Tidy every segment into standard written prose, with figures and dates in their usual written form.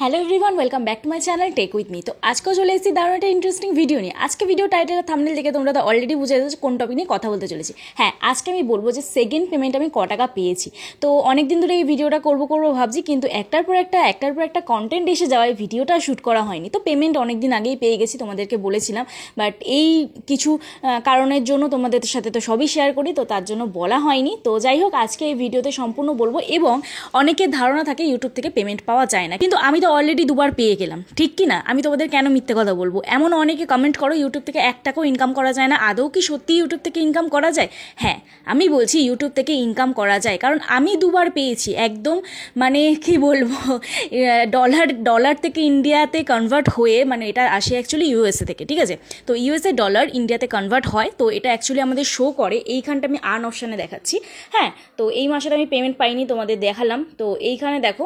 Hello everyone, welcome back to my channel tech with me. তো আজকেও চলে এসেছি দারুণ একটা ইন্টারেস্টিং ভিডিও নিয়ে। আজকে ভিডিও টাইটেল আর থাম্বনেল দেখে তোমরা তো অলরেডি বুঝে যাচ্ছ কোন টপিক নিয়ে কথা বলতে চলেছি। হ্যাঁ, আজকে আমি বলবো যে সেকেন্ড পেমেন্ট আমি ক টাকা পেয়েছি। তো অনেক দিন ধরে এই ভিডিওটা করবো ভাবছি, কিন্তু একটার পর একটা কন্টেন্ট এসে যাওয়ায় ভিডিওটা শ্যুট করা হয়নি। তো পেমেন্ট অনেক দিন আগেই পেয়ে গেছি, তোমাদেরকে বলেছিলাম, বাট এই কিছু কারণের জন্য তোমাদের সাথে তো সবই শেয়ার করি, তো তার জন্য বলা হয়নি। তো যাই হোক, আজকে এই ভিডিওতে সম্পূর্ণ বলবো। এবং অনেকের ধারণা থাকে ইউটিউব থেকে পেমেন্ট পাওয়া যায় না, কিন্তু আমি তো অলরেডি দুবার পেয়ে গেলাম, ঠিক কি না? আমি তোমাদের কেন মিথ্যে কথা বলবো? এমন অনেকে কমেন্ট করো ইউটিউব থেকে 1 টাকাও ইনকাম করা যায় না। আদৌ কি সত্যি ইউটিউব থেকে ইনকাম করা যায়? হ্যাঁ, আমি বলছি ইউটিউব থেকে ইনকাম করা যায়, কারণ আমি দুবার পেয়েছি। একদম মানে কি বলবো, ডলার থেকে ইন্ডিয়াতে কনভার্ট হয়ে, মানে এটা আসে অ্যাকচুয়ালি ইউএসএ থেকে, ঠিক আছে? তো ইউএসএ ডলার ইন্ডিয়াতে কনভার্ট হয়, তো এটা অ্যাকচুয়ালি আমাদের শো করে। এইখানটা আমি আর্ন অপশানে দেখাচ্ছি। হ্যাঁ, তো এই মাসের আমি পেমেন্ট পাইনি, তোমাদের দেখালাম। তো এইখানে দেখো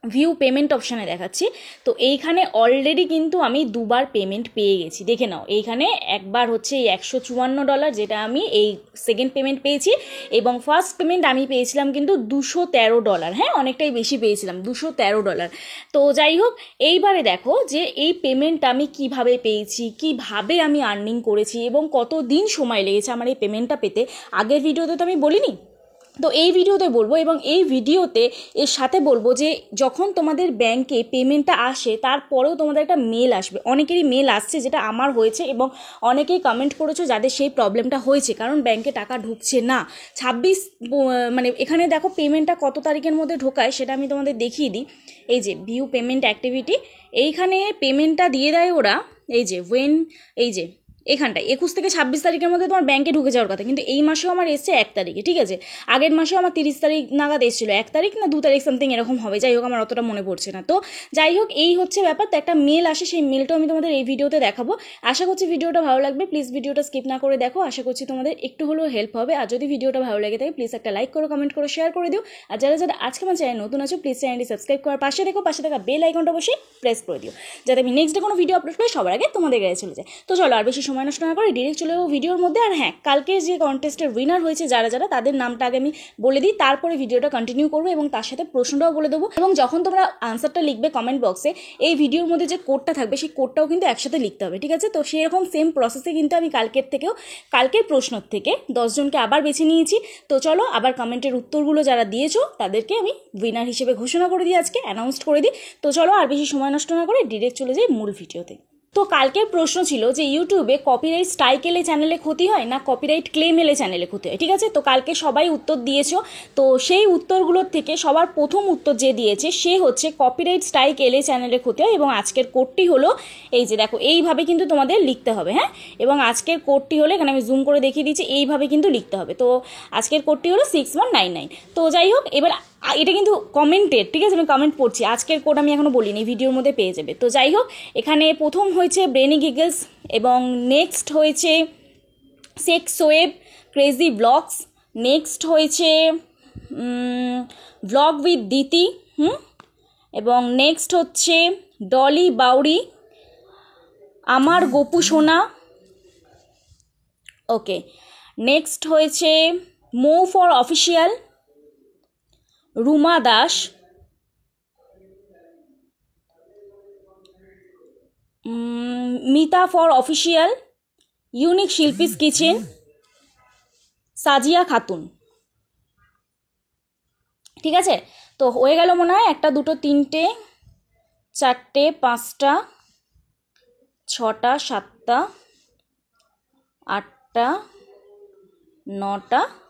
ভিউ পেমেন্ট অপশানে দেখাচ্ছি। তো এইখানে অলরেডি কিন্তু আমি দুবার পেমেন্ট পেয়ে গেছি, দেখে নাও। এইখানে একবার হচ্ছে এই $154, যেটা আমি এই সেকেন্ড পেমেন্ট পেয়েছি, এবং ফার্স্ট পেমেন্ট আমি পেয়েছিলাম কিন্তু $213। হ্যাঁ, অনেকটাই বেশি পেয়েছিলাম, $213। তো যাই হোক, এইবারে দেখো যে এই পেমেন্ট আমি কিভাবে পেয়েছি, কিভাবে আমি আর্নিং করেছি, এবং কত দিন সময় লেগেছে আমার এই পেমেন্টটা পেতে। আগের ভিডিওতে তো আমি বলিনি, তো এই ভিডিওতে বলবো। এবং এই ভিডিওতে এর সাথে বলবো যে যখন তোমাদের ব্যাংকে পেমেন্টটা আসে, তারপরেও তোমাদের একটা মেল আসবে। অনেকেরই মেল আসছে, যেটা আমার হয়েছে, এবং অনেকেই কমেন্ট করেছো যাদের সেই প্রবলেমটা হয়েছে, কারণ ব্যাংকে টাকা ঢুকছে না। 26 মানে এখানে দেখো পেমেন্টটা কত তারিখের মধ্যে ঢোকায় সেটা আমি তোমাদের দেখিয়ে দিই। এই যে ভিউ পেমেন্ট অ্যাক্টিভিটি, এইখানে পেমেন্টটা দিয়ে দেয় ওরা। এই যে এই যে এখানটায় 21 থেকে 26 তারিখের মধ্যে তোমার ব্যাংকে ঢুকে যাওয়ার কথা, কিন্তু এই মাসেও আমার এসছে 1 তারিখে, ঠিক আছে? আগের মাসেও আমার 30 তারিখ নাগাদ এসেছিল, 1 তারিখ না 2 তারিখ সামথিং এরকম হবে। যাই হোক, আমার অতটা মনে পড়ছে না। তো যাই হোক, এই হচ্ছে ব্যাপার। তো একটা মেল আসে, সেই মেলটাও আমি তোমাদের এই ভিডিওতে দেখাবো। আশা করছি ভিডিওটা ভালো লাগবে। প্লিজ ভিডিওটা স্কিপ না করে দেখো, আশা করছি তোমাদের একটু হলেও হেল্প হবে। আর যদি ভিডিওটা ভালো লাগে থাকে, প্লিজ একটা লাইক করো, কমেন্ট করো, শেয়ার করে দিও। আর যারা যারা আজকে আমার চ্যানেল নতুন আছো, প্লিজ চ্যানেলটি সাবস্ক্রাইব করার পাশে দেখো, পাশে থাকা বেল আইকনটা অবশ্যই প্রেস করে দিও, যাতে আমি নেক্সট ডে কোনো ভিডিও আপলোড করে সবার আগে তোমাদের কাছে চলে যায়। তো চলো, আর বেশি সময় নষ্ট না করে ডিরেক্ট চলে যাবো ভিডিওর মধ্যে। আর হ্যাঁ, কালকে যে কন্টেস্টের উইনার হয়েছে যারা যারা, তাদের নামটা আগে আমি বলে দিই, তারপরে ভিডিওটা কন্টিনিউ করবো, এবং তার সাথে প্রশ্নটাও বলে দেবো। এবং যখন তোমরা আনসারটা লিখবে কমেন্ট বক্সে, এই ভিডিওর মধ্যে যে কোডটা থাকবে সেই কোডটাও কিন্তু একসাথে লিখতে হবে, ঠিক আছে? তো সেরকম সেম প্রসেসে কিন্তু আমি কালকের প্রশ্ন থেকে 10 জনকে আবার বেছে নিয়েছি। তো চলো, আবার কমেন্টের উত্তরগুলো যারা দিয়েছো তাদেরকে আমি উইনার হিসেবে ঘোষণা করে দিই, আজকে অ্যানাউন্স করে দিই। তো চলো, আর বেশি সময় নষ্ট না করে ডিরেক্ট চলে যাই মূল ভিডিওতে। তো কালকের প্রশ্ন ছিল যে ইউটিউবে কপিরাইট স্ট্রাইক এলে চ্যানেলে ক্ষতি হয় না কপিরাইট ক্লেম এলে চ্যানেলে ক্ষতি হয়, ঠিক আছে? তো কালকে সবাই উত্তর দিয়েছো। তো সেই উত্তরগুলোর থেকে সবার প্রথম উত্তর যে দিয়েছে সে হচ্ছে কপিরাইট স্ট্রাইক এলে চ্যানেলে ক্ষতি হয়। এবং আজকের কোডটি হলো এই যে দেখো, এইভাবে কিন্তু তোমাদের লিখতে হবে। হ্যাঁ, এবং আজকের কোডটি হলো, এখানে আমি জুম করে দেখিয়ে দিচ্ছি, এইভাবে কিন্তু লিখতে হবে। তো আজকের কোডটি হলো 6199। তো যাই হোক, এবার এটা কিন্তু কমেন্টের, ঠিক আছে? আমি কমেন্ট পড়ছি, আজকের কোড আমি এখনো বলিনি, ভিডিওর মধ্যে পেয়ে যাবে। তো যাই হোক, এখানে প্রথম হয়েছে ব্রেনি গিগলস, এবং নেক্সট হয়েছে sex web crazy blogs, next হয়েছে ব্লগ উইথ দিতি, এবং নেক্সট হচ্ছে ডলি বাউরি, আমার গোপু সোনা। ওকে, নেক্সট হয়েছে মো for official, Ruma Das, Mita for official, unique Shilpi's kitchen, Sajiya Khatun, ঠিক আছে? তো হয়ে গেল মনে হয় 1 2 3 4 5 6 7 8 9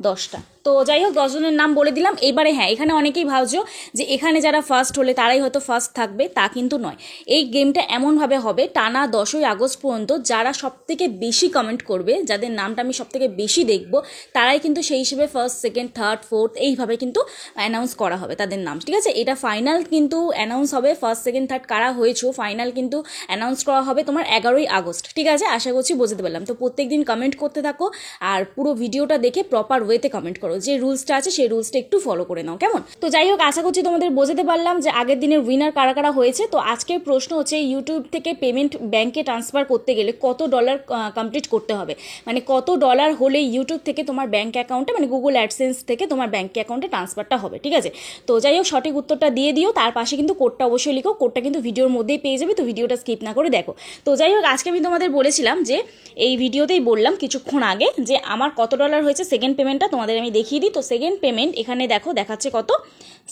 10। তো যাই হোক, 10 জনের নাম বলে দিলাম। এবারে হ্যাঁ, এখানে অনেকেই ভাবছো যে এখানে যারা ফার্স্ট হলে তারাই হয়তো ফার্স্ট থাকবে, তা কিন্তু নয়। এই গেমটা এমনভাবে হবে, টানা 10ই আগস্ট পর্যন্ত যারা সবথেকে বেশি কমেন্ট করবে, যাদের নামটা আমি সবথেকে বেশি দেখব, তারাই কিন্তু সেই হিসেবে ফার্স্ট, সেকেন্ড, থার্ড, ফোর্থ এইভাবে কিন্তু অ্যানাউন্স করা হবে তাদের নাম, ঠিক আছে? এটা ফাইনাল কিন্তু অ্যানাউন্স হবে, ফার্স্ট, সেকেন্ড, থার্ড কারা হয়েছো ফাইনাল কিন্তু অ্যানাউন্স করা হবে তোমার 11ই আগস্ট, ঠিক আছে? আশা করছি বুঝতে পারলাম। তো প্রত্যেক দিন কমেন্ট করতে থাকো, আর পুরো ভিডিওটা দেখে প্রপার ওয়েতে কমেন্ট করো। করো, যে রুলসটা আছে সেই রুলসটা একটু ফলো করে নাও, কেমন? তো যাই হোক, আশা করছি তোমাদের বোঝাতে পারলাম যে আগের দিনের উইনার কারা কারা হয়েছে। তো আজকের প্রশ্ন হচ্ছে ইউটিউব থেকে পেমেন্ট ব্যাংকে ট্রান্সফার করতে গেলে কত ডলার কমপ্লিট করতে হবে, মানে কত ডলার হলে ইউটিউব থেকে তোমার ব্যাঙ্ক অ্যাকাউন্টে, মানে গুগল অ্যাডসেন্স থেকে তোমার ব্যাঙ্ক অ্যাকাউন্টে ট্রান্সফারটা হবে, ঠিক আছে? তো যাই হোক, সঠিক উত্তরটা দিয়ে দিও, তার পাশে কিন্তু কোডটা অবশ্যই লিখো, কোডটা কিন্তু ভিডিওর মধ্যেই পেয়ে যাবে, তো ভিডিওটা স্কিপ না করে দেখো। তো যাই হোক, আজকে আমি তোমাদের বলেছিলাম যে এই ভিডিওতেই বললাম কিছুক্ষণ আগে যে আমার কত ডলার হয়েছে সেকেন্ড পেমেন্টটা তোমাদের আমি দেখিয়ে দিই। তো সেকেন্ড পেমেন্ট এখানে দেখো দেখাচ্ছে কত,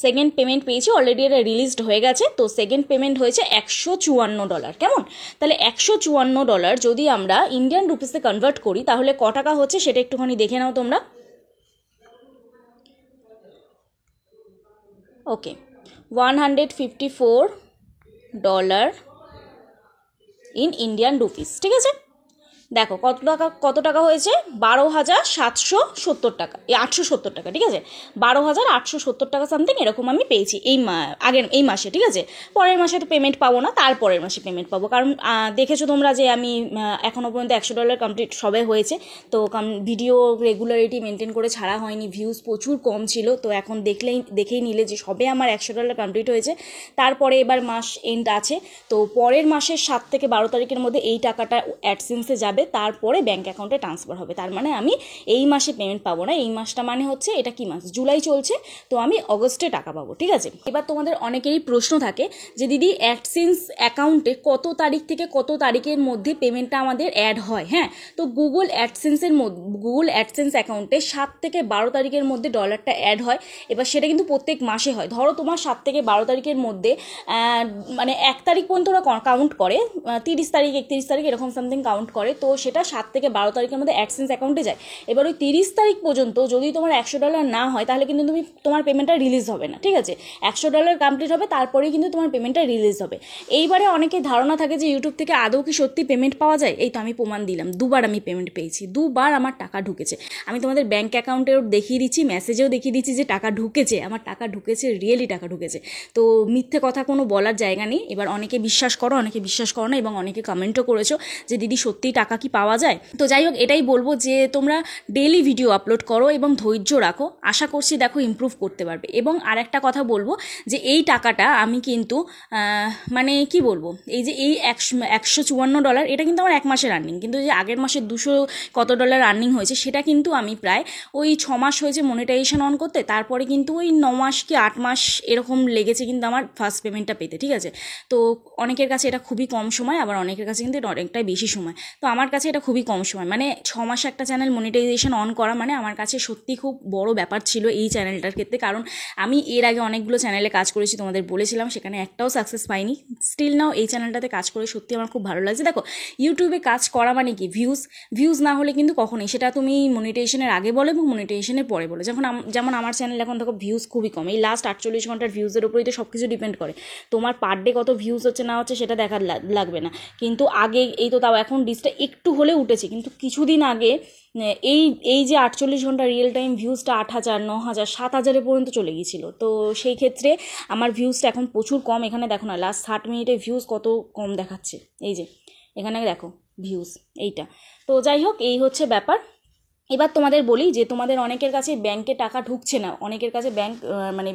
সেকেন্ড পেমেন্ট পেয়েছি, অলরেডি এটা রিলিজড হয়ে গেছে। তো সেকেন্ড পেমেন্ট হয়েছে $154, কেমন? তাহলে $154 যদি আমরা ইন্ডিয়ান রুপিসে কনভার্ট করি তাহলে ক টাকা হচ্ছে সেটা একটুখানি দেখে নাও তোমরা। ওকে, $154 ইন ইন্ডিয়ান রুপিস, ঠিক আছে? দেখো কত টাকা হয়েছে, 12,770 টাকা, 870 টাকা, ঠিক আছে? 12,870 টাকা সামথিং এরকম আমি পেয়েছি এই মাসে, ঠিক আছে? পরের মাসে তো পেমেন্ট পাবো না, তারপরের মাসে পেমেন্ট পাবো, কারণ দেখেছো তোমরা যে আমি এখনও পর্যন্ত $100 কমপ্লিট সবে হয়েছে। তো ভিডিও রেগুলারিটি মেনটেন করে ছাড়া হয়নি, ভিউজ প্রচুর কম ছিল। তো এখন দেখেই নিলে যে সবে আমার $100 কমপ্লিট হয়েছে, তারপরে এবার মাস এন্ড আছে। তো পরের মাসের 7 থেকে 12 তারিখের মধ্যে এই টাকাটা অ্যাডসেন্সে যাবে, তারপরে ব্যাঙ্ক অ্যাকাউন্টে ট্রান্সফার হবে। তার মানে আমি এই মাসে পেমেন্ট পাবো না, এই মাসটা মানে হচ্ছে এটা কি মাস, জুলাই চলছে, তো আমি অগস্টে টাকা পাবো, ঠিক আছে? এবার তোমাদের অনেকেরই প্রশ্ন থাকে যে দিদি অ্যাডসেন্স অ্যাকাউন্টে কত তারিখ থেকে কত তারিখের মধ্যে পেমেন্টটা আমাদের অ্যাড হয়? হ্যাঁ, তো গুগল অ্যাডসেন্স অ্যাকাউন্টে 7 থেকে 12 তারিখের মধ্যে ডলারটা অ্যাড হয়। এবার সেটা কিন্তু প্রত্যেক মাসে হয়। ধরো তোমার 7 থেকে 12 তারিখের মধ্যে মানে 1 তারিখ পর্যন্ত ওরা কাউন্ট করে, 30 তারিখ 31 তারিখ এরকম সামথিং কাউন্ট করে, তো সেটা 7 থেকে 12 তারিখের মধ্যে অ্যাডসেন্স অ্যাকাউন্টে যায়। এবার ওই 30 তারিখ পর্যন্ত যদি তোমার $100 না হয় তাহলে কিন্তু তোমার পেমেন্টটা রিলিজ হবে না, ঠিক আছে? $100 কমপ্লিট হবে, তারপরেই কিন্তু তোমার পেমেন্টটা রিলিজ হবে। এইবারে অনেকের ধারণা থাকে যে ইউটিউব থেকে আদৌ কি সত্যি পেমেন্ট পাওয়া যায়? এই তো আমি প্রমাণ দিলাম, 2বার আমি পেমেন্ট পেয়েছি, 2বার আমার টাকা ঢুকেছে। আমি তোমাদের ব্যাঙ্ক অ্যাকাউন্টেও দেখিয়ে দিচ্ছি, মেসেজেও দেখিয়ে দিচ্ছি যে টাকা ঢুকেছে, আমার টাকা ঢুকেছে, রিয়েলি টাকা ঢুকেছে। তো মিথ্যে কথা কোনো বলার জায়গা নেই। এবার অনেকে বিশ্বাস করো, অনেকে বিশ্বাস করো না, এবং অনেকে কমেন্টও করেছো যে দিদি সত্যিই টাকা কি পাওয়া যায়? তো যাই হোক, এটাই বলবো যে তোমরা ডেইলি ভিডিও আপলোড করো এবং ধৈর্য রাখো, আশা করছি দেখো ইমপ্রুভ করতে পারবে। এবং আরেকটা কথা বলবো যে এই টাকাটা আমি কিন্তু মানে কি বলবো, এই যে এই $154 এটা কিন্তু আমার 1 মাসের আর্নিং, কিন্তু যে আগের মাসের 200 কত ডলার আর্নিং হয়েছে সেটা কিন্তু আমি প্রায় ওই 6 মাস হয়েছে মনিটাইজেশন অন করতে, তারপরে কিন্তু ওই 9 মাস কি 8 মাস এরকম লেগেছে কিন্তু আমার ফার্স্ট পেমেন্টটা পেতে, ঠিক আছে? তো অনেকের কাছে এটা খুবই কম সময়, আবার অনেকের কাছে কিন্তু এটা অনেকটাই বেশি সময়। তো আমার কাছে এটা খুবই কম সময়, মানে 6 মাসে একটা চ্যানেল মনিটাইজেশন অন করা মানে আমার কাছে সত্যি খুব বড় ব্যাপার ছিল এই চ্যানেলটার ক্ষেত্রে। কারণ আমি এর আগে অনেকগুলো চ্যানেলে কাজ করেছি, তোমাদের বলেছিলাম, সেখানে একটাও সাকসেস পাইনি। স্টিল নাও এই চ্যানেলটাতে কাজ করে সত্যি আমার খুব ভালো লাগছে। দেখো, ইউটিউবে কাজ করা মানে কি, ভিউজ না হলে কিন্তু কখনোই, সেটা তুমি মনিটাইজেশনের আগে বলো এবং মনিটাইজেশনের পরে বলো। যেমন আমার চ্যানেল এখন দেখো ভিউজ খুবই কম, এই লাস্ট 48 ঘন্টার ভিউজের উপরেই তো সব কিছু ডিপেন্ড করে। তোমার পার ডে কত ভিউজ হচ্ছে না হচ্ছে সেটা দেখার লাগবে না, কিন্তু আগে এই তো তাও এখন ডিসটা একটু হলে উঠেছে, কিন্তু কিছুদিন আগে এই যে 48 ঘন্টা রিয়েল টাইম ভিউজটা 8,000 9,000 7,000 পর্যন্ত চলে গিয়েছিলো। তো সেই ক্ষেত্রে আমার ভিউজটা এখন প্রচুর কম। এখানে দেখো না, লাস্ট 60 মিনিটে ভিউজ কত কম দেখাচ্ছে, এই যে এখানে দেখো ভিউজ এইটা। তো যাই হোক, এই হচ্ছে ব্যাপার। এবার তোমাদের বলি যে তোমাদের অনেকের কাছে ব্যাংকে টাকা ঢুকছে না, অনেকের কাছে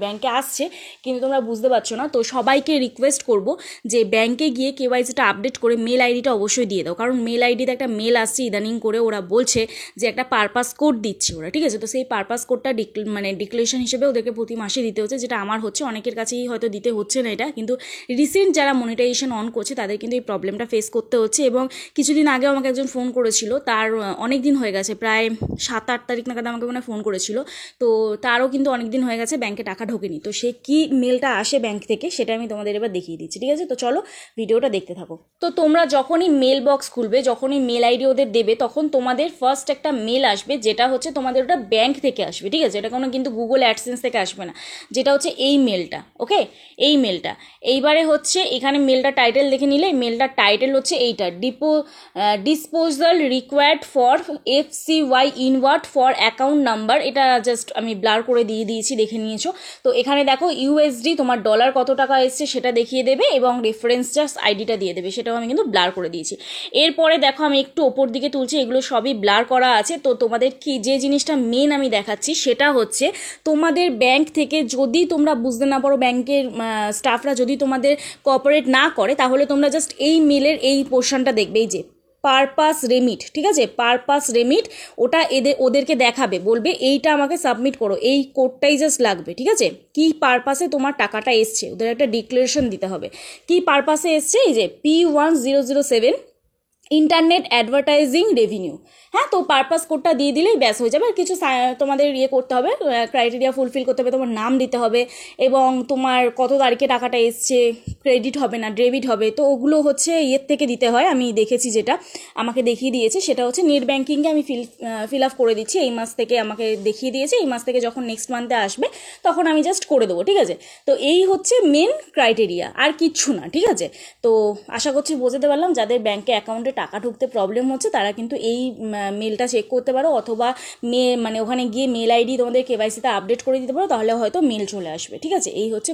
ব্যাংকে আসছে কিন্তু তোমরা বুঝতে পারছো না। তো সবাইকে রিকোয়েস্ট করব যে ব্যাংকে গিয়ে কেওয়াইসিটা আপডেট করে মেল আইডিটা অবশ্যই দিয়ে দাও, কারণ মেল আইডিতে একটা মেল আসছে ইদানিং করে, ওরা বলছে যে একটা পারপাস কোড দিচ্ছে ওরা, ঠিক আছে? তো সেই পারপাস কোডটা ডিক্লারেশন হিসেবে ওদেরকে প্রতি মাসে দিতে হচ্ছে, যেটা আমার হচ্ছে, অনেকের কাছেই হয়তো দিতে হচ্ছে না এটা, কিন্তু রিসেন্ট যারা মনিটাইজেশন অন করছে তাদের কিন্তু এই প্রবলেমটা ফেস করতে হচ্ছে। এবং কিছুদিন আগেও আমাকে একজন ফোন করেছিল, তার অনেক দিন হয়ে গেছে, প্রায় 7-8 তারিখ নাগাদ আমাকে মনে ফোন করেছিল, তো তারও কিন্তু অনেক দিন হয়ে গেছে ব্যাংকে টাকা ঢোকেনি। তো সে কি মেলটা আসে ব্যাংক থেকে সেটা আমি তোমাদের এবার দেখিয়ে দিচ্ছি, ঠিক আছে? তো চলো ভিডিওটা দেখতে থাকো। তো তোমরা যখনই মেল বক্স খুলবে, যখনই মেল আইডি ওদের দেবে, তখন তোমাদের ফার্স্ট একটা মেল আসবে, যেটা হচ্ছে তোমাদের ওটা ব্যাংক থেকে আসবে, ঠিক আছে? এটা কোনো কিন্তু গুগল অ্যাডসেন্স থেকে আসবে না, যেটা হচ্ছে এই মেলটা, ওকে? এই মেলটা এইবারে হচ্ছে এখানে মেলটা টাইটেল দেখে নিলে, মেলটার টাইটেল হচ্ছে এইটা, disposal required for FCY inward for account number, এটা জাস্ট আমি ব্লার করে দিয়ে দিয়েছি, দেখে নিয়েছো। তো এখানে দেখো ইউএসডি তোমার ডলার কত টাকা এসছে সেটা দেখিয়ে দেবে এবং রেফারেন্স জাস্ট আইডিটা দিয়ে দেবে, সেটাও আমি কিন্তু ব্লার করে দিয়েছি। এরপরে দেখো আমি একটু ওপর দিকে তুলছি, এগুলো সবই ব্লার করা আছে। তো তোমাদের কি যে জিনিসটা মেন আমি দেখাচ্ছি সেটা হচ্ছে তোমাদের ব্যাংক থেকে যদি তোমরা বুঝতে না পারো, ব্যাংকের স্টাফরা যদি তোমাদের কোঅপারেট না করে, তাহলে তোমরা জাস্ট এই মেলের এই পোর্শনটা দেখবে, এই যে পারপাস রেমিট, ঠিক আছে, পারপাস রেমিট, ওটা ওদেরকে দেখাবে, বলবে এইটা আমাকে সাবমিট করো, এই কোডটাই জাস্ট লাগবে, ঠিক আছে। কি পারপাসে তোমার টাকাটা এসছে ওদের একটা ডিক্লারেশন দিতে হবে, কি পারপাসে এসছে, এই যে P1007 ইন্টারনেট অ্যাডভার্টাইজিং রেভিনিউ। হ্যাঁ, তো পারপাস কোডটা দিয়ে দিলেই ব্যাস হয়ে যাবে। আর কিছু তোমাদের করতে হবে, ক্রাইটেরিয়া ফুলফিল করতে হবে, তোমার নাম দিতে হবে এবং তোমার কত তারিখে টাকাটা এসছে, ক্রেডিট হবে না ডেবিট হবে, তো ওগুলো হচ্ছে থেকে দিতে হয়। আমি দেখেছি, যেটা আমাকে দেখিয়ে দিয়েছে সেটা হচ্ছে নেট ব্যাঙ্কিংয়ে আমি ফিল আপ করে দিচ্ছি, এই মাস থেকে আমাকে দেখিয়ে দিয়েছে, এই মাস থেকে যখন নেক্সট মান্থে আসবে তখন আমি জাস্ট করে দেবো, ঠিক আছে। তো এই হচ্ছে মেন ক্রাইটেরিয়া, আর কিচ্ছু না, ঠিক আছে। তো আশা করছি বোঝাতে পারলাম। যাদের ব্যাঙ্কে অ্যাকাউন্টে টাকা ঢুকতে প্রবলেম হচ্ছে তারা কিন্তু এই মেলটা চেক করতে পারো, অথবা মানে ওখানে গিয়ে মেল আইডি তোমাদের কেওয়াইসিতে আপডেট করে দিতে পারো, তাহলে হয়তো মেল চলে আসবে, ঠিক আছে। এই হচ্ছে।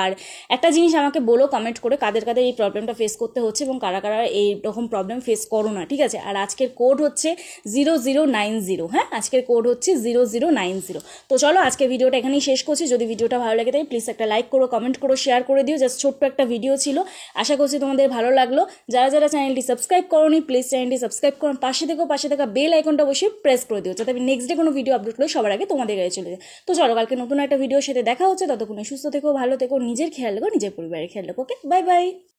আর একটা জিনিস আমাকে বলো কমেন্ট করে, কাদের কাদের এই প্রবলেমটা ফেস করতে হচ্ছে এবং কারা কারা এই রকম প্রবলেম ফেস করো না, ঠিক আছে। আর আজকের কোড হচ্ছে 0090, হ্যাঁ, আজকের কোড হচ্ছে 0090। তো চলো আজকে ভিডিওটা এখানেই শেষ করছি। যদি ভিডিওটা ভালো লাগে তাই প্লিজ একটা লাইক করো, কমেন্ট করো, শেয়ার করে দিও। জাস্ট ছোট্ট একটা ভিডিও ছিল, আশা করছি তোমাদের ভালো লাগলো। যারা যারা চ্যানেলটি সাবস্ক্রাইব করোনি প্লিজ চ্যানেলটি সাবস্ক্রাইব করো, পাশে থাকা বেল আইকনটা অবশ্যই প্রেস করে দিও, যাতে আমি নেক্সট ডে কোনো ভিডিও আপলোড করে সবার আগে তোমাদের কাছে চলে যায়। তো চলো কালকে নতুন একটা ভিডিওর সাথে দেখা হচ্ছে, ততক্ষণে সুস্থ থেকো, ভালো থেকো, নিজের খেয়াল রেখো, নিজের পরিবারের খেয়াল রেখো। ওকে, বাই বাই।